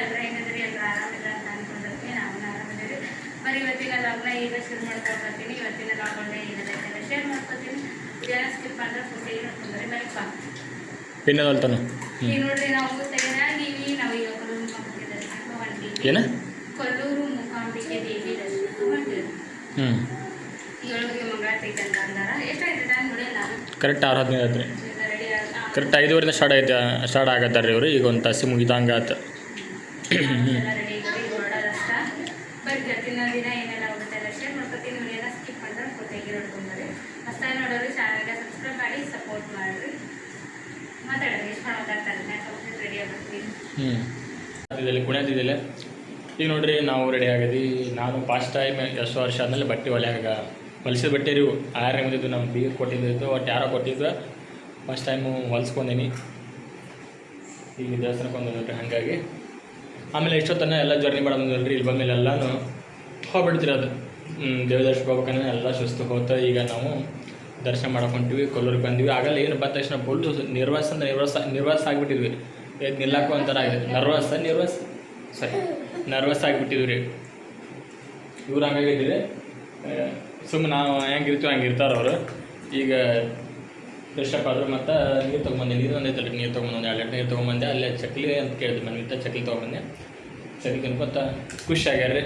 ಎಲ್ಲರೂ ಹೆಂಗದ್ರಿ, ಎಲ್ಲರೂ ಆರಾಮಿಲ್ಲ ಅಂತ ಅನ್ಕೊಂಡಿರ್ತೀನಿ. ನಾವು ಆರಾಮಿದ್ದೀವಿ. ಬರೀ ಇವತ್ತಿನ ಲಾಗ್ನ ಈಗ ಶುರು ಮಾಡ್ತಾ ಬರ್ತೀನಿ. ಇವತ್ತಿನ ಲಾಗ್ ಒಳ್ಳೆ ಏನದೈತೆಲ್ಲ ಶೇರ್ ಮಾಡ್ಕೊತೀನಿ. ವಿಡಿಯೋನ ಸ್ಕಿಪ್ ಮಾಡಿದ್ರೆ ಫುಡ್ ಏನು ತೊಂದರೆ ಲೈಕ್ ಪಿನ್ನದಲ್ತಾನೆ ಈಗ ನೋಡ್ರಿ, ನಾವು ತಯಾರಾಗಿವಿ. ನಾವು ಈಗ ಕೊಲ್ಲೂರು ಮೂಕಾಂಬಿಕೆ ದರ್ಶನಕ್ಕೆ ಹೊಂಟಿವಿ. ಏನು ಕೊಲ್ಲೂರು ಮೂಕಾಂಬಿಕೆ ದೇವಿ ದರ್ಶನಕ್ಕೆ ಹೊಂಟಿವಿ. 7ಗೆ ಮಂಗಳಾರತಿ ಅಂತ ಅಂದಾರ. ಎಷ್ಟಾಯ್ತು ಟೈಮ್ ನೋಡಿಲ್ಲ, ಕರೆಕ್ಟ್ 6:15 ಆಯ್ತು ರೀ. ರೆಡಿ ಕರೆಕ್ಟ್ 5:15 ಸ್ಟಾರ್ಟ್ ಆಗತ್ತಾರ ರೀ ಇವರು. ಈಗ ಒಂದು ತಾಸು ಮುಗಿದಂಗೆ ಆಯ್ತು. ರೆಡಿ ಹೊರಡೋದಷ್ಟ. ಬಟ್ ಇವತ್ತಿನ ದಿನ ಏನೆಲ್ಲ ಹೋಗುತ್ತೆ ಎಲ್ಲ ಶೇರ್ ಮಾಡ್ಕೊತೀನಿ. ವಿಡಿಯೋನ ಸ್ಕಿಪ್ ಮಾಡಿದ್ರೆ ಗೊತ್ತಾಗಿ ನೋಡ್ಕೊಂಡ್ಬರ್ರಿ. ಹೊಸ್ದಾಗಿ ನೋಡೋರು ಚಾನಲ್ಗೆ ಸಬ್ಸ್ಕ್ರೈಬ್ ಮಾಡಿ ಸಪೋರ್ಟ್ ಮಾಡಿರಿ. ಮಾತಾಡೋದು ಎಷ್ಟು ಮಾತಾಡ್ತಾರೆ, ಕಂಪ್ಲೀಟ್ ರೆಡಿ ಆಗ್ಬಿಡ್ತೀನಿ. ಕುಣಿಯದಿದ್ದಿಲ್ಲ. ಈಗ ನೋಡ್ರಿ ನಾವು ರೆಡಿ ಆಗಿದ್ವಿ. ನಾನು ಫಸ್ಟ್ ಟೈಮ್ ಎಷ್ಟು ವರ್ಷ ಆದಮೇಲೆ ಬಟ್ಟೆ ಹೊಲಿಸಿದ ಬಟ್ಟೆ ರೀ. ಆಯರ್ನೇ ಬಂದಿದ್ದು ನಮ್ಮ ಬೀರ್ ಕೊಟ್ಟಿದ್ದು, ಒಟ್ಟು ಯಾರೋ ಕೊಟ್ಟಿದ್ದು. ಫಸ್ಟ್ ಟೈಮು ಹೊಲ್ಸ್ಕೊಂಡೀನಿ. ಈಗ ದೇವಸ್ಥಾನಕ್ಕೆ ಬಂದಿದ್ರಿ. ಹಾಗಾಗಿ ಆಮೇಲೆ ಎಷ್ಟೊತ್ತನ ಎಲ್ಲ ಜರ್ನಿ ಮಾಡೋದಿಲ್ರಿ. ಇಲ್ಲಿ ಬಂದಮೇಲೆ ಎಲ್ಲನೂ ಹೋಗ್ಬಿಡ್ತೀರಿ. ಅದು ದೇವ ದರ್ಶನಕ್ಕೆ ಹೋಗ್ಬೇಕಂದ್ರೆ ಎಲ್ಲ ಸುಸ್ತು ಹೋಗ್ತಾ. ಈಗ ನಾವು ದರ್ಶನ ಮಾಡ್ಕೊಂತೀವಿ. ಕೊಲ್ಲೂರಿಗೆ ಬಂದಿವಿ. ಆಗಲ್ಲ ಏನು ಬಂದ ತಕ್ಷಣ ಫುಲ್ ನಿರ್ವಸ್ ಆಗಿಬಿಟ್ಟಿದ್ವಿ. ಇದು ನಿಲ್ಲಕ್ಕೂ ಒಂಥರ ಆಗಿದೆ. ನರ್ವಸ್ ಆಗಿಬಿಟ್ಟಿದ್ವಿ ರೀ. ಇವ್ರು ಹಂಗಾಗಿದ್ದೀರಿ. ಸುಮ್ಮನೆ ನಾವು ಹೆಂಗಿರ್ತೀವಿ ಹಂಗೆ ಇರ್ತಾರೆ ಅವರು. ಈಗ ಫ್ರೆಶಪ್ ಆದರು. ಮತ್ತು ನೀರು ತೊಗೊಂಬಂದೆ. ನೀರು ಒಂದೈತಲ್ಲ ರೀ, ನೀರು ತೊಗೊಂಬಂದೆ. 2 ಲೀಟ್ರ್ ನೀರು ತೊಗೊಂಬಂದೆ. ಅಲ್ಲೇ ಚಕ್ಲಿ ಅಂತ ಕೇಳಿದ್ವಿ. ಮನೆಗಿಂತ ಚಕ್ಲಿ ತೊಗೊಂಬಂದೆ. ಚಕ್ಲಿ ತಿನ್ಕೊತ ಖುಷಿ ಆಗ್ಯಾರ ರೀ.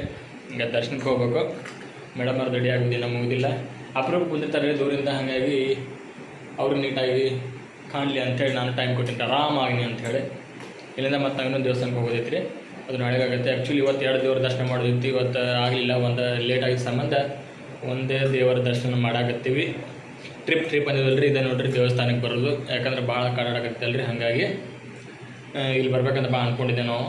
ಈಗ ದರ್ಶನಕ್ಕೆ ಹೋಗ್ಬೇಕು. ಮೇಡಮ್ ಅವ್ರು ರೆಡಿ ಆಗೋದಿಲ್ಲ, ಮುಗಿದಿಲ್ಲ. ಅಪ್ರೂಪ ಕುಂದಿರ್ತಾರೆ ರೀ ದೂರಿಂದ. ಹಾಗಾಗಿ ಅವರು ನೀಟಾಗಿ ಕಾಣಲಿ ಅಂಥೇಳಿ ನಾನು ಟೈಮ್ ಕೊಟ್ಟಿದ್ದೆ ಆರಾಮಾಗಿನಿ ಅಂಥೇಳಿ. ಇಲ್ಲಿಂದ ಮತ್ತು ನಾವು ಇನ್ನೊಂದು ದೇವಸ್ಥಾನಕ್ಕೆ ಹೋಗೋದೈತಿ ರೀ. ಅದು ನಾಳೆಗಾಗುತ್ತೆ. ಆ್ಯಕ್ಚುಲಿ ಇವತ್ತು 2 ದೇವ್ರ ದರ್ಶನ ಮಾಡೋದಿತ್ತು. ಇವತ್ತು ಆಗಲಿಲ್ಲ. ಒಂದು ಲೇಟ್ ಆಗಿದ್ದ ಸಂಬಂಧ ಒಂದೇ ದೇವರ ದರ್ಶನ ಮಾಡಾಕತ್ತೀವಿ. ಟ್ರಿಪ್ ಅಂದಿದ್ದಲ್ಲ ರೀ. ಇದೆ ನೋಡ್ರಿ ದೇವಸ್ಥಾನಕ್ಕೆ ಬರೋದು. ಯಾಕಂದ್ರೆ ಭಾಳ ಕಾಡಾಡಕತ್ತಲ್ಲ ರೀ. ಹಾಗಾಗಿ ಇಲ್ಲಿ ಬರ್ಬೇಕಂತ ಭಾಳ ಅಂದ್ಕೊಂಡಿದ್ದೆ ನಾವು.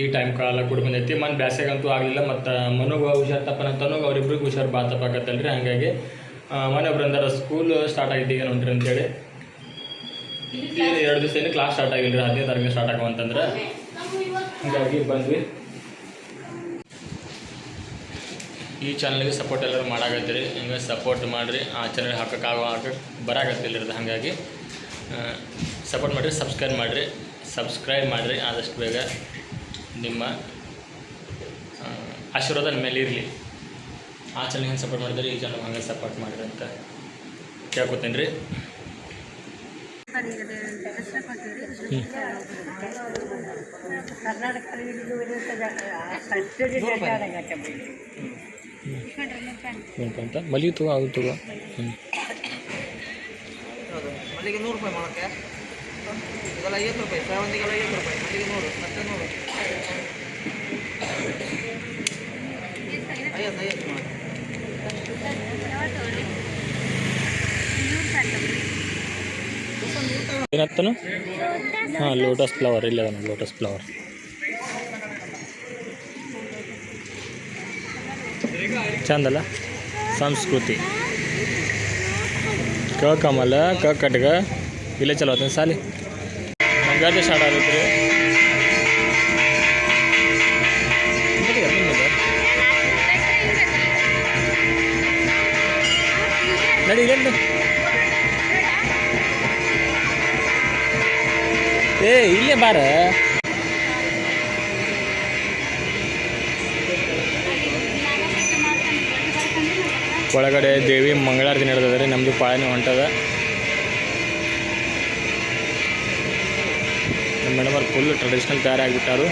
ಈ ಟೈಮ್ ಕಾಲ ಕೂಡ ಬಂದೈತಿ. ಮತ್ತು ಬ್ಯಾಸ್ಯಾಗಂತೂ ಆಗಲಿಲ್ಲ. ಮತ್ತು ಮನೋಗೆ ಹುಷಾರು ತಪ್ಪನಂತನೂ ಅವ್ರಿಬ್ರಿಗೆ ಹುಷಾರು ಭಾಳ ತಪ್ಪಾಕತ್ತಲ್ಲ ರೀ. ಹಾಗಾಗಿ ಮನೆಯೊಬ್ಬರಂದಾರ ಸ್ಕೂಲ್ ಸ್ಟಾರ್ಟ್ ಆಗಿದ್ದು ಈಗ ನೋಡ್ರಿ ಅಂತೇಳಿ. ಈಗ 2 ದಿವಸ ಏನು ಕ್ಲಾಸ್ ಸ್ಟಾರ್ಟ್ ಆಗಿಲ್ಲ ರೀ. 15ನೇ ತಾರೀಕಿಗೆ ಸ್ಟಾರ್ಟ್ ಆಗುವಂತಂದ್ರೆ ಹೀಗಾಗಿ ಬಂದ್ವಿ. ಈ ಚಾನಲ್ಗೆ ಸಪೋರ್ಟ್ ಎಲ್ಲರೂ ಮಾಡಾಕತ್ತೀರಿ. ಹಿಂಗೆ ಸಪೋರ್ಟ್ ಮಾಡಿರಿ. ಆ ಚಾನಲ್ ಹಾಕಕ್ಕೆ ಬರಾಕತ್ತಿಲ್ಲ ರೀ. ಹಾಗಾಗಿ ಸಪೋರ್ಟ್ ಮಾಡಿರಿ. ಸಬ್ಸ್ಕ್ರೈಬ್ ಮಾಡಿರಿ ಆದಷ್ಟು ಬೇಗ. ನಿಮ್ಮ ಆಶೀರ್ವಾದ ನಿಮ್ಮ ಮೇಲೆ ಇರಲಿ. ಆ ಚಾನಲ್ಗೆ ಹೆಂಗೆ ಸಪೋರ್ಟ್ ಮಾಡಿದ್ರೆ ಈ ಚಾನಲ್ ಹಂಗೆ ಸಪೋರ್ಟ್ ಮಾಡಿರಿ ಅಂತ ಕೇಳ್ಕೊತೀನಿ ರೀ. ಮಲ್ಲಿಗೆ ತಗೋ, ಅದು ತಗೋ. ಮಲ್ಲಿಗೆ 100 ರೂಪಾಯಿ ಮಾಡೋಕ್ಕೆ. ಇದೆಲ್ಲ 50 ರೂಪಾಯಿ. ಸೇವಂತಿಗೆಲ್ಲ 50 ರೂಪಾಯಿ. ಮಲ್ಲಿಗೆ 100. ಮತ್ತೆ 100. 50 ಮಾಡೋಕ್ಕೆ. ಏನತ್ತನು? ಹಾಂ, ಲೋಟಸ್ ಫ್ಲವರ್. ಇಲ್ಲ ಅದನ್ನು ಲೋಟಸ್ ಫ್ಲವರ್. ಚಂದಲ್ಲ ಸಂಸ್ಕೃತಿ. ಕಮಲ ಕಟ್ಗ ಇಲ್ಲೇ ಚಲೋ ಆತ ಸಾಲಿ. ಗಂಟೆ ಸ್ಟಾರ್ಟ್ ಆಗುತ್ತೆ ರೀ. ನಡಿ ಇಲ್ಲೇನು ಇಲ್ಲೇ ಬಾರ. ಒಳಗಡೆ ದೇವಿ ಮಂಗಳಾರತಿ ನಡೆದದ ರೀ. ನಮ್ಮದು ಪಾಳನೆ ಹೊಂಟದ. ನಮ್ಮ ಮೇಡಮ್ ಅವ್ರು ಫುಲ್ ಟ್ರೆಡಿಷ್ನಲ್ ತಯಾರಾಗಿಬಿಟ್ಟಾರು.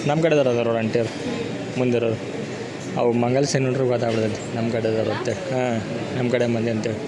ನಮ್ಮ ಕಡೆ ಅದಾರ ಅಂಟಿಯರು ಮುಂದಿರೋರು. ಅವು ಮಂಗಲ್ ಸೇನೆ ನೋಡ್ರಿ ಗೊತ್ತಾಗ್ಬಿಡ್ತೈತಿ ನಮ್ಮ ಕಡೆ ಅದಾರ ಅಂತ. ಹಾಂ, ನಮ್ಮ ಕಡೆ ಮಂದಿ ಅಂತೇಳಿ.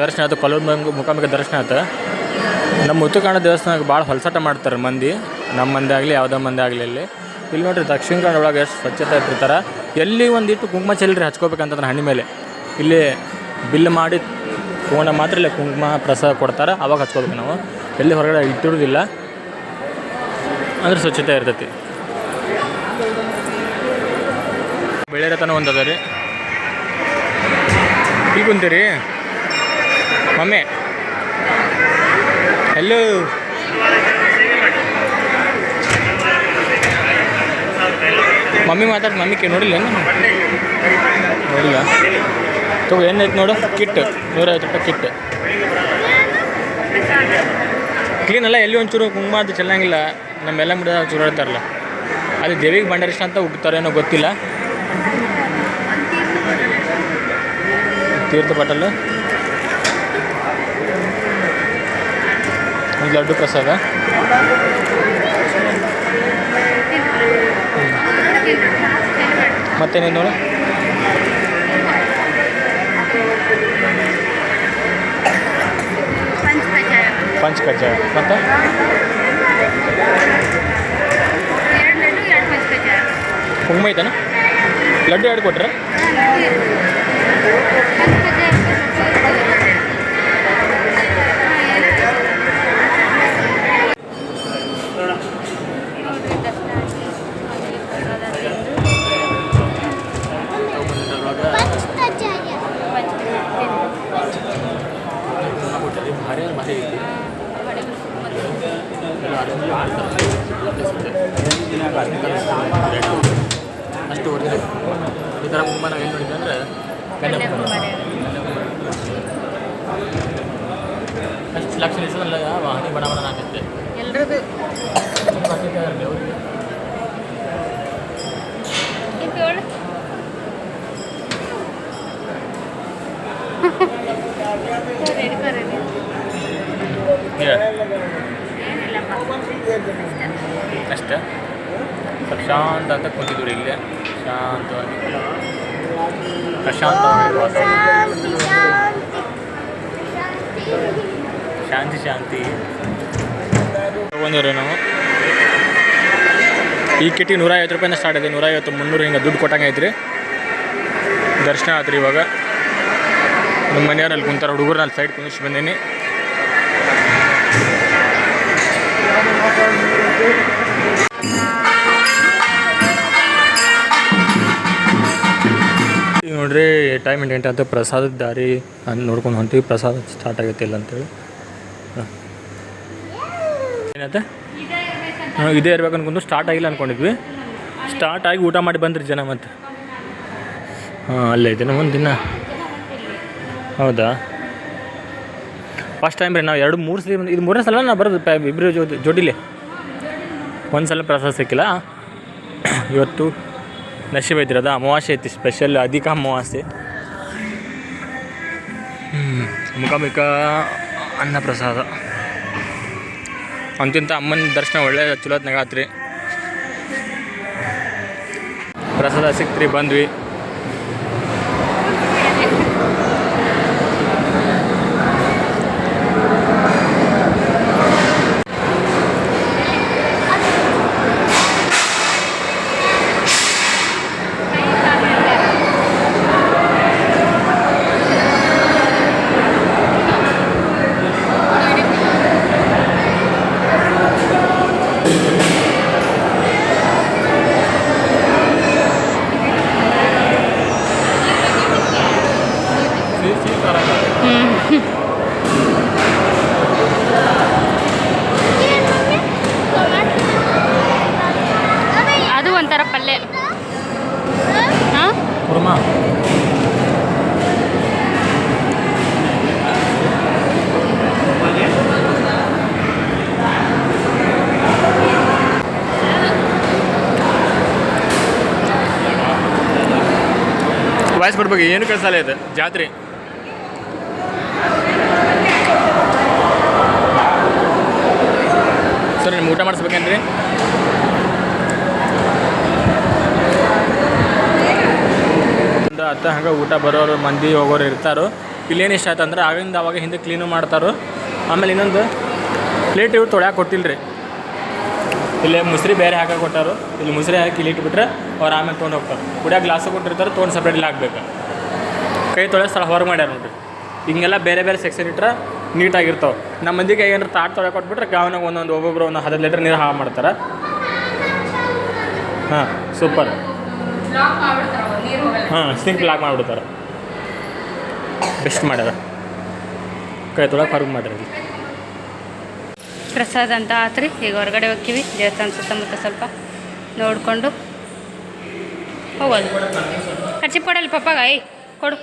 ದರ್ಶನ ಆಯ್ತು. ಕೊಲ್ಲೂರು ಮೂಕಾಂಬಿಕೆ ದರ್ಶನ ಆಯ್ತು. ನಮ್ಮ ಮುತ್ತುಕಾಣ ದೇವಸ್ಥಾನಕ್ಕೆ ಭಾಳ ಹೊಲಸಾಟ ಮಾಡ್ತಾರೆ ಮಂದಿ. ನಮ್ಮ ಮಂದಿ ಆಗಲಿ ಯಾವುದೋ ಮಂದಿ ಆಗಲಿ ಅಲ್ಲಿ ಇಲ್ಲಿ ನೋಡಿರಿ ದಕ್ಷಿಣ ಕನ್ನಡ ಒಳಗೆ ಎಷ್ಟು ಸ್ವಚ್ಛತೆ ಇಟ್ಟಿರ್ತಾರೆ. ಎಲ್ಲಿ ಒಂದಿಟ್ಟು ಕುಂಕುಮ ಚೆಲ್ಲಿರಿ ಹಚ್ಕೋಬೇಕಂತಂದ್ರೆ ಹಣ್ಣಿ ಮೇಲೆ, ಇಲ್ಲಿ ಬಿಲ್ ಮಾಡಿ ತೊಗೊಂಡ ಮಾತ್ರ ಇಲ್ಲಿ ಕುಂಕುಮ ಪ್ರಸಾದ ಕೊಡ್ತಾರೆ, ಅವಾಗ ಹಚ್ಕೋಬೇಕು ನಾವು. ಎಲ್ಲಿ ಹೊರಗಡೆ ಇಟ್ಟಿರೋದಿಲ್ಲ ಅಂದ್ರೆ ಸ್ವಚ್ಛತೆ ಇರ್ತೈತಿ. ಬೆಳೆ ರತನ ಒಂದು ಅದ ರೀ. ಇಲ್ಲಿ ಕುಂತೀರಿ ಮಮ್ಮಿ? ಹಲೋ, ಮಮ್ಮಿ ಮಮ್ಮಿಗೆ ನೋಡಿಲ್ಲ ನೋಡಿಲ್ಲ. ತಗೋ ಏನೈತೆ ನೋಡು, ಕಿಟ್ 150 ರೂಪಾಯಿ ಕಿಟ್. ಕ್ಲೀನ್ ಅಲ್ಲ, ಎಲ್ಲಿ ಒಂಚೂರು ಕುಂಕುಮ ಅದು ಚೆಲ್ಲಂಗಿಲ್ಲ. ನಮ್ಮೆಲ್ಲ ಮುಡ ಚೂರು ಹೇಳ್ತಾರಲ್ಲ, ಅದು ದೇವಿಗೆ ಭಂಡಾರಿಷ್ಟ ಅಂತ ಉಗ್ತಾರೇನೋ ಗೊತ್ತಿಲ್ಲ. ತೀರ್ಥ ಬಟಲ್ ಒಂದು ಲಡ್ಡು ಪ್ರಸಾದ. ಮತ್ತೇನೇನು ನೋಡು, ಪಂಚ ಕಜ್ಜಾಯ. ಮತ್ತು ಕುಂಕುಮ ಐತನ? ಲಡ್ಡು ಎರಡು ಕೊಟ್ರೆ ಭಾರಿ ಭಾರಿ ಐತಿ. ಅಷ್ಟು ಹೊಡೆದಿದೆ. ಈ ಥರ ಕುಂಕುಮ ನಾವು ಏನು ನೋಡಿದ್ವಿ ಅಂದರೆ ಅಷ್ಟು ಲಕ್ಷ ಇಸಲ್ಲ ಹನಿ ಬಣ ಬಣ ಆಗುತ್ತೆ ಎಲ್ರದ್ದು. ಅಷ್ಟೇ ಸ್ವಲ್ಪ ಶಾಂತ ಅಂತ ಕುಂತಿದ್ರು ಇಲ್ಲೇ, ಶಾಂತವಾಗಿ ಪ್ರಶಾಂತವಾಗಿ ಶಾಂತಿ ತಗೊಂಡಿವ್ರಿ ನಾವು. ಈ ಕಿಟ್ಟಿಗೆ 150 ರೂಪಾಯಿಂದ ಸ್ಟಾರ್ಟ್ ಇದೆ. 150, 300 ಹಿಂಗೆ ದುಡ್ಡು ಕೊಟ್ಟಂಗೆ ಐತ್ರಿ. ದರ್ಶನ ಆತ್ರಿ. ಇವಾಗ ನಮ್ಮ ಮನೆಯವ್ರಲ್ಲಿ ಕುಂತಾರೆ, ಹುಡುಗರು ಅಲ್ಲಿ ಸೈಡ್ ಕುಂದಿಸಿ ಬಂದೀನಿ. ಈಗ ನೋಡ್ರಿ ಟೈಮ್ ಎಂಟು ಅಂತ ಪ್ರಸಾದದ ದಾರಿ ನೋಡ್ಕೊಂಡು ಹೊಂತೀವಿ. ಪ್ರಸಾದ ಸ್ಟಾರ್ಟ್ ಆಗತ್ತೆ ಇಲ್ಲ ಅಂತೇಳಿ ಏನತ್ತೆ ಇದೇ ಇರ್ಬೇಕು ಅನ್ಕೊಂಡು ಸ್ಟಾರ್ಟ್ ಆಗಿಲ್ಲ ಅಂದ್ಕೊಂಡಿದ್ವಿ. ಸ್ಟಾರ್ಟ್ ಆಗಿ ಊಟ ಮಾಡಿ ಬಂದ್ರಿ ಜನ. ಮತ್ತು ಅಲ್ಲೇ ಐತೆ ಒಂದು ದಿನ. ಹೌದಾ? ಫಸ್ಟ್ ಟೈಮ್ ರೀ ನಾವು 2-3 ಸಲ ಇದು 3ನೇ ಸಲ ನಾವು ಬರೋದು ಇಬ್ಬರು ಜೋಡಿಲಿ. ಒಂದು ಸಲ ಪ್ರಸಾದ ಸಿಕ್ಕಿಲ್ಲ. ಇವತ್ತು ನಶೀಬ್ ಐತ್ರಿ, ಅದು ಅಮಾವಾಸ್ಯೆ ಐತಿ, ಸ್ಪೆಷಲ್ ಅಧಿಕ ಅಮಾವಾಸ್ಯೆ. ಮುಖಾಮುಖ ಅನ್ನ ಪ್ರಸಾದ ಅಂತಿಂತ ಅಮ್ಮನ ದರ್ಶನ ಒಳ್ಳೆ ಚಲೋತ್ನಾಗ ಆತ್ರಿ. ಪ್ರಸಾದ ಸಿಕ್ತ್ರಿ, ಬಂದ್ವಿ. ಅದು ಒಂಥರ ಪಲ್ಯ. ಕುರ್ಮಾ ವಾಯ್ಸ್ ಕೊಡ್ಬೇಕು, ಏನು ಕೆಲಸ ಇದೆ ಜಾತ್ರೆ. ಸರ್ ನಿಮ್ಗೆ ಊಟ ಮಾಡಿಸ್ಬೇಕೇನ್ರಿ? ಹತ್ತು ಹಂಗೆ ಊಟ ಬರೋರು ಮಂದಿ ಹೋಗೋರು ಇರ್ತಾರೋ. ಇಲ್ಲೇನು ಇಷ್ಟ ಆಯ್ತು ಅಂದ್ರೆ ಆಗಿಂದ ಅವಾಗ ಹಿಂದೆ ಕ್ಲೀನು ಮಾಡ್ತಾರೋ. ಆಮೇಲೆ ಇನ್ನೊಂದು ಪ್ಲೇಟ್ ಇವ್ರು ತೊಳ್ಯಾಕೆ ಕೊಟ್ಟಿಲ್ಲ ರೀ. ಇಲ್ಲಿ ಮುಸ್ರಿ ಬೇರೆ ಹಾಕಿ ಕೊಟ್ಟಾರು. ಇಲ್ಲಿ ಮುಸ್ರಿ ಹಾಕಿ ಇಲ್ಲಿ ಇಟ್ಬಿಟ್ರೆ ಅವ್ರು ಆಮೇಲೆ ತೊಗೊಂಡು ಹೋಗ್ತಾರೆ. ಕುಡಿಯೋಕೆ ಗ್ಲಾಸು ಕೊಟ್ಟಿರ್ತಾರೆ, ತೊಗೊಂಡು ಸಪ್ರೇಟ್ ಇಲ್ಲಿ ಹಾಕ್ಬೇಕು. ಕೈ ತೊಳೆಯೋ ಸ್ಥಳ ಹೊರಗೆ ಮಾಡ್ಯಾರ ನೋಡಿರಿ. ಹಿಂಗೆಲ್ಲ ಬೇರೆ ಬೇರೆ ಸೆಕ್ಷನ್ ಇಟ್ಟರೆ ನೀಟಾಗಿರ್ತಾವೆ. ನಮ್ಮ ಮಂದಿಗೆ ಏನಾರು ತಾಟ್ ತೊಳೆ ಕೊಟ್ಬಿಟ್ರೆ ಗಾವನಾಗ ಒಂದೊಂದು ಒಬ್ಬೊಬ್ರು ಒಂದು 10 ಲೀಟ್ರ್ ನೀರು ಹಾಳು ಮಾಡ್ತಾರೆ. ಹಾಂ ಸೂಪರ್. ಹಾಂ ಸಿಂಕ್ ಲಾಕ್ ಮಾಡಿಬಿಡ್ತಾರೆ. ಬೆಸ್ಟ್ ಮಾಡ್ಯಾರ. ಕೈ ತೊಳಕ್ಕೆ ಹೊರಗೆ ಮಾಡ್ಯಾರ. ಪ್ರಸಾದ ಅಂತ ಆತ್ರಿ. ಈಗ ಹೊರಗಡೆ ಹೋಗ್ತೀವಿ, ದೇವಸ್ಥಾನ ಸುತ್ತಮುತ್ತ ಸ್ವಲ್ಪ ನೋಡಿಕೊಂಡು ಹೋಗೋದು. ಖರ್ಚು ಕೊಡಲ್ಲ ಪಪ್ಪಾಗ, ಕೊಡು.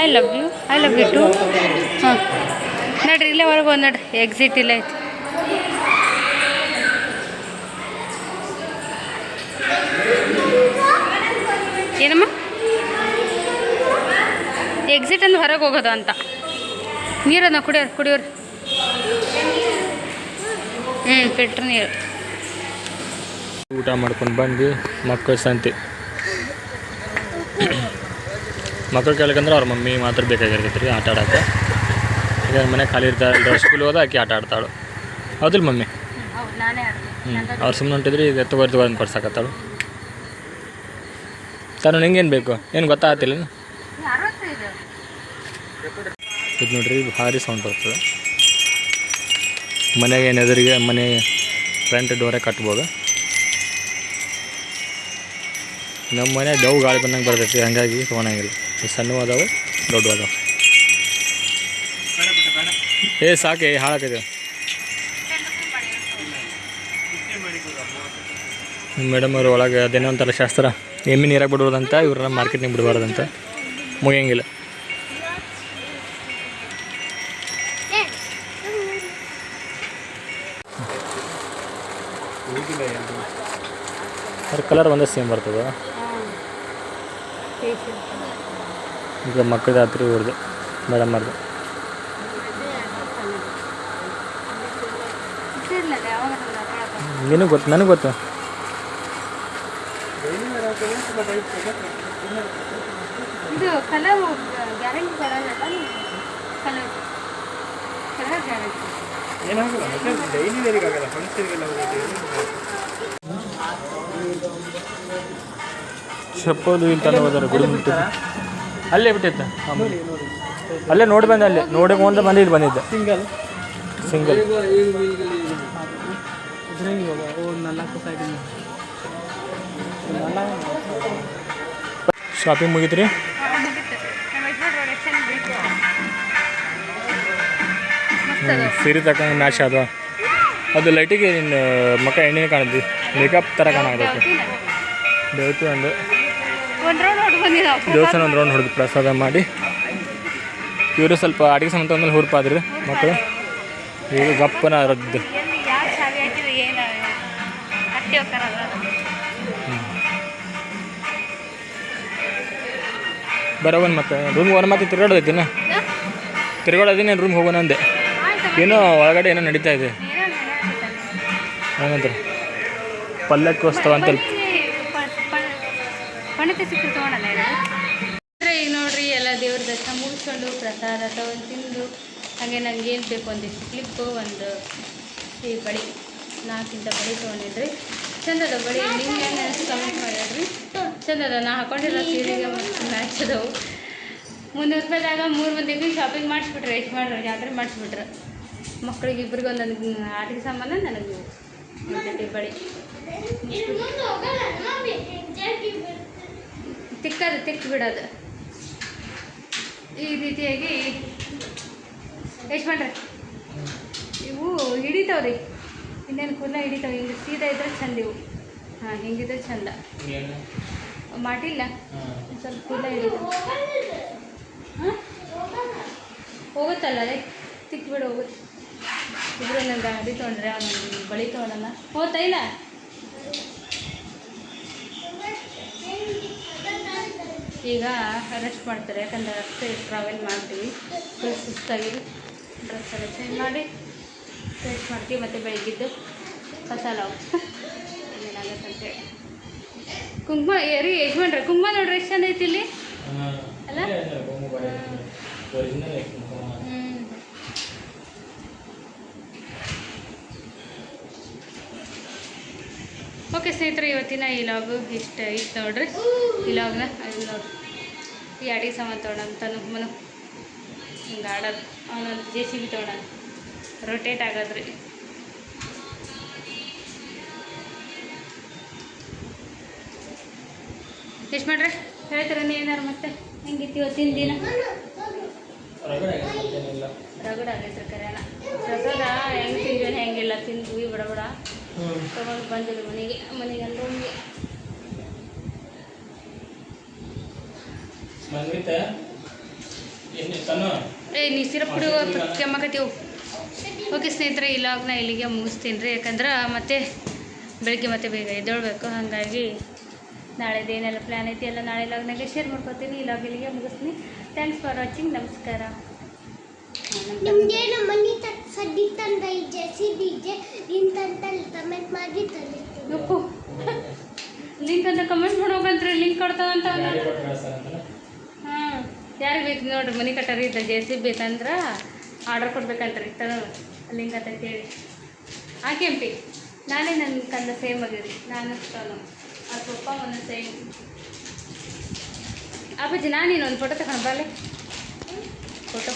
I love you too. ಹಾಂ ನಡ್ರಿ, ಇಲ್ಲೇ ಹೊರಗೆ ಹೋಗಿ ನಡ್ರಿ, ಎಕ್ಸಿಟ್ ಇಲ್ಲೇ ಐತಿ. ಏನಮ್ಮ ಎಕ್ಸಿಟ್ ಅಂದ್ರೆ ಹೊರಗೆ ಹೋಗೋದು ಅಂತ. ನೀರನ್ನ ಕುಡಿಯೋರು ಫಿಲ್ಟ್ರ್ ನೀರು. ಊಟ ಮಾಡ್ಕೊಂಡು ಬಂದು ಮಕ್ಕಳ ಸಂತೆ. ಮಕ್ಕಳು ಕೇಳಕಂದ್ರೆ ಅವ್ರ ಮಮ್ಮಿ ಮಾತ್ರ ಬೇಕಾಗಿರ್ತೈತೆ ರೀ ಆಟ ಆಡೋಕ್ಕೆ. ಈಗ ಮನೆ ಖಾಲಿ ಇರ್ತಾರೆ, ಸ್ಕೂಲ್ ಹೋದ ಆಕೆ ಆಟ ಆಡ್ತಾಳು. ಹೌದಿಲ್ಲ ಮಮ್ಮಿ? ಅವ್ರು ಸುಮ್ಮನೆ ಹೊಂಟಿದ್ರಿ. ಈಗ ತಗೋರ್ ಅಂತ ಕೊಡ್ಸಕತ್ತಾಳು. ತಾನು ನಿಂಗೇನು ಬೇಕು ಏನು ಗೊತ್ತಾಗ್ತಿಲ್ಲ. ಇದು ನೋಡ್ರಿ, ಭಾರಿ ಸೌಂಡ್ ಬರ್ತದೆ. ಮನೆಗೆ ಏನು ಎದುರಿಗೆ ಮನೆ ಫ್ರಂಟ್ ಡೋರೇ ಕಟ್ಬೋದು. ನಮ್ಮ ಮನೆ ದವ್ ಗಾಳಿ ಬಂದಂಗೆ ಬರ್ತೈತಿ, ಹಾಗಾಗಿ ತೊಗೊಳಂಗಿಲ್ಲ. ಸಣ್ಣ ಅದಾವೆ, ದೊಡ್ಡ ಅದಾವೆ. ಸಾಕೆ ಹಾಳಾಕಿದೆ. ಮೇಡಮ್ ಅವರು ಒಳಗೆ ಅದೇನೋ ಒಂಥರ ಶಾಸ್ತ್ರ, ಎಮ್ಮೆ ನೀರಾಗಿ ಬಿಡೋದಂತ, ಇವ್ರನ್ನ ಮಾರ್ಕೆಟ್ನಾಗ ಬಿಡಬಾರ್ದಂತ, ಮುಗಿಯಂಗಿಲ್ಲ. ಅದ್ರ ಕಲರ್ ಒಂದೇ ಸೇಮ್ ಬರ್ತದೆ. ಈಗ ಮಕ್ಕಳದ್ದು ರಾತ್ರಿ ಇವ್ರದ್ದು ಮೇಡಮ್ ಅವ್ರದ್ದು. ನಿನಗೆ ಗೊತ್ತು, ನನಗೆ ಗೊತ್ತು. ಇದು ಕಲರ್ ಗ್ಯಾರಂಟಿ ಬರಲ್ಲ. ಕಲರ್ ಗ್ಯಾರಂಟಿ ಡೈಲಿ ವೇರಿಗಾಗಲ್ಲ, ಫಂಕ್ಷನ್ಗೆಲ್ಲ ಚಪ್ಪಲು ಇಲ್ಲಿ ತಂದು ಹೋದಾರೆ. ಗುಡಿ ಮುಟ್ಟಿ ಅಲ್ಲೇ ಬಿಟ್ಟಿದ್ದ, ಅಲ್ಲೇ ನೋಡಿ ಬಂದೆ. ಅಲ್ಲೇ ನೋಡಿ ಒಂದು ಬಂದಿದ್ದು ಬಂದಿದ್ದೆ. ಸಿಂಗಲ್ ಶಾಪಿಂಗ್ ಮುಗಿತ್ರಿ. ಸೀರೆ ತಗೊಂಡು ಮ್ಯಾಚ್ ಅದು ಅದು ಲೈಟಿಗೆ ನಿನ್ನ ಮಕ್ಕ ಎಣ್ಣೆ ಕಾಣಿದ್ವಿ, ಮೇಕಪ್ ಥರ ಕಾಣಾಗೈತೆ. ದೇವಸ್ಥಾನ ಒಂದು ರೌಂಡ್ ಹೊಡೆದು ಪ್ರಸಾದ ಮಾಡಿ ಇವರು ಸ್ವಲ್ಪ ಅಡುಗೆ ಸಂಬಂಧ ಮೇಲೆ ಹುಡುಪಾದ್ರಿ ಮಕ್ಕಳು. ಈಗ ಗಪ್ಪನ ರದ್ದು. ಬರೋವನ್ ಮತ್ತೆ ರೂಮ್ಗೆ ಒಂದು ಮತ್ತೆ ತಿರ್ಗಾಡೋದೈತಿನ ತಿರ್ಗಾಡೋದಿನ ರೂಮ್ಗೆ ಹೋಗೋಣ ಅಂದೆ. ಏನೋ ಒಳಗಡೆ ಏನೋ ನಡೀತಾ ಇದೆ. ಏನಂತಾರೆ ಪಲ್ಲಕ್ಕೋತ್ಸವ ಅಂತ ಈಗ ನೋಡ್ರಿ, ಎಲ್ಲ ದೇವ್ರ ದರ್ಶನ ಮುಗಿಸ್ಕೊಂಡು ಪ್ರಸಾದ ತಗೊಂಡು ತಿಂದು, ಹಾಗೆ ನಂಗೆ ಏನು ಬೇಕು ಒಂದಿಷ್ಟು ಕ್ಲಿಪ್ಪು, ಒಂದು ಈ ಬಳಿ 4 ಇಂಥ ಬಳಿ ತೊಗೊಂಡಿದ್ರಿ. ಚಂದದ ಬಳಿ ನಿಮ್ಗೆ ಏನು ಕಮೆಂಟ್ ಮಾಡಿದ್ರಿ. ಚಂದದ ನಾ ಹಾಕೊಂಡಿರೋ ಸೀರೆಗೆ ಮತ್ತು ಮ್ಯಾಚ್ ಅದಾವು. 300 ರೂಪಾಯಿದಾಗ 3 ಮಂದಿಗೆ ಶಾಪಿಂಗ್ ಮಾಡಿಸ್ಬಿಟ್ರೆ, ಎಷ್ಟು ಮಾಡ್ರಿ ಜಾತ್ರೆ ಮಾಡಿಸ್ಬಿಟ್ರೆ. ಮಕ್ಕಳಿಗೆ ಇಬ್ಬರಿಗೆ ಒಂದೊಂದು ಆಟಿಕೆ ಸಾಮಾನು, ನನಗೆ ಒಂದೊಂದು ಬಳಿ ತಿಕ್ಕು ಬಿಡೋದು. ಈ ರೀತಿಯಾಗಿ ಎಷ್ಟು ಮಾಡ್ರಿ ಇವು ಹಿಡಿತಾವ್ರಿ. ಇನ್ನೇನು ಕೂದಲ ಹಿಡಿತಾವೆ. ಹಿಂಗೆ ಸೀದಾ ಇದ್ರೆ ಚಂದ ಇವು. ಹಾಂ, ಹಿಂಗಿದ್ರೆ ಚಂದ. ಮಾಡಿಲ್ಲ ಸ್ವಲ್ಪ ಕೂದಲ ಹಿಡಿತಾವೆ. ಹಾಂ ಹೋಗುತ್ತಲ್ಲ, ಅದೇ ತಿಕ್ಬಿಡು ಹೋಗುತ್ತೆ. ಇಬ್ಬರು ನಂಗೆ ಅಡಿ ತೊಗೊಂಡ್ರೆ ಅವನು ಬಳಿ ತೊಗೊಳಲ್ಲ. ಹೋಗ್ತಾಯಿಲ್ಲ ಈಗ ರೆಸ್ಟ್ ಮಾಡ್ತಾರೆ. ಯಾಕಂದರೆ ಅಷ್ಟೇ ಟ್ರಾವೆಲ್ ಮಾಡ್ತೀವಿ, ಫುಲ್ ಸುಸ್ತಾಗಿ ಡ್ರೆಸ್ ಎಲ್ಲ ಚೇಂಜ್ ಮಾಡಿ ರೆಸ್ಟ್ ಮಾಡ್ತೀವಿ. ಮತ್ತು ಬೆಳಗ್ಗಿದ್ದು ಮಸಾಲ ಏನಾಗತ್ತಂತೇಳಿ ಕುಂಕುಮ ರೀ ಯಜಮಾನ್ರೆ, ಕುಂಕುಮ ನೋಡ್ರಿ ಎಷ್ಟು ಚಂದ ಐತಿ ಇಲ್ಲಿ ಅಲ್ಲ. ಒರಿಜಿನಲ್ ಓಕೆ ಸ್ನೇಹಿತರೆ, ಇವತ್ತಿನ ಈ ಲಾಗು ಇಷ್ಟ ಇತ್ತು ನೋಡ್ರಿ. ಈ ಲಾಗ್ನ ಅಲ್ಲಿ ನೋಡ್ರಿ, ಈ ಅಡಿಗೆ ಸಾಮಾನು ತೊಗೊಳಂತಾನು ಮನು ಹಿಂಗೆ ಆಡೋದು, ಅವನೊಂದು JCB ತೊಗೊಳ ರೊಟೇಟ್ ಆಗೋದ್ರಿ. ಎಷ್ಟು ಮಾಡ್ರಿ ಹೇಳ್ತೀರ ಏನಾರು ಮತ್ತೆ ಹೆಂಗಿತ್ತು ಇವತ್ತಿನ ದಿನ? ರಗಡ ಆಗೈತ್ರಿ ಕರೆನ. ಪ್ರಸಾದ ಹೆಂಗೆ ತಿಂದ್ವಿ ಹೆಂಗಿಲ್ಲ ತಿಂದ್ವಿ ಬಡ ಬಡ ತೊಗೊಂಡು ಬಂದಿಲ್ಲ ಮನೆಗೆ ರೂಮ್ಗೆ. ನೀ ಸಿರಪ್ ಕುಡಿ ಕೆಮ್ಮಕತ್ತೀವು. ಓಕೆ ಸ್ನೇಹಿತರೆ, ಈ ಲಾಗ್ನ ಇಲ್ಲಿಗೆ ಮುಗಿಸ್ತೀನಿ ರೀ. ಯಾಕಂದ್ರೆ ಮತ್ತೆ ಬೆಳಗ್ಗೆ ಮತ್ತೆ ಬೇಗ ಎದ್ದೇಳಬೇಕು. ಹಾಗಾಗಿ ನಾಳೆದು ಏನೆಲ್ಲ ಪ್ಲ್ಯಾನ್ ಐತಿ ಎಲ್ಲ ನಾಳೆ ಲಾಗ್ನಾಗೆ ಶೇರ್ ಮಾಡ್ಕೊತೀನಿ. ಈ ಲಾಗ್ ಇಲ್ಲಿಗೆ ಮುಗಿಸ್ತೀನಿ. Thanks for watching. ನಮಸ್ಕಾರ. ನಿಮಗೆ ನಮ್ಮ ಮನೆ ಸಡ್ಡಿ ತಂದ JCB ಕಮೆಂಟ್ ಮಾಡಿ ಉಪ್ಪು ಲಿಂಕ್ ಅಂತ ಕಮೆಂಟ್ ಮಾಡ್ಬೇಕಂತ್ರಿ. ಲಿಂಕ್ ಕೊಡ್ತಾವಂತ ಹಾಂ, ಯಾರಿಗೆ ಬೇಕು ನೋಡ್ರಿ ಮನೆ ಕಟ್ಟರಿ ಇದ್ದ JCB ಬೇಕಂದ್ರೆ ಆರ್ಡರ್ ಕೊಡ್ಬೇಕಂತ್ರಿ. ಲಿಂಕ್ ಅಂತ ಹೇಳಿ ಕೆಂಪಿ ನಾನೇ ನನ್ನ ಕಂದ ಸೇಮ್ ಆಗಿರಿ. ನಾನು ಅದು ಪಪ್ಪ ಒಂದು ಸೇಮ್. ಅಪ್ಪಾಜಿ ನಾನು ಇನ್ನೊಂದು ಫೋಟೋ ತಗೊಂಡು ಬರಲಿ ಫೋಟೋ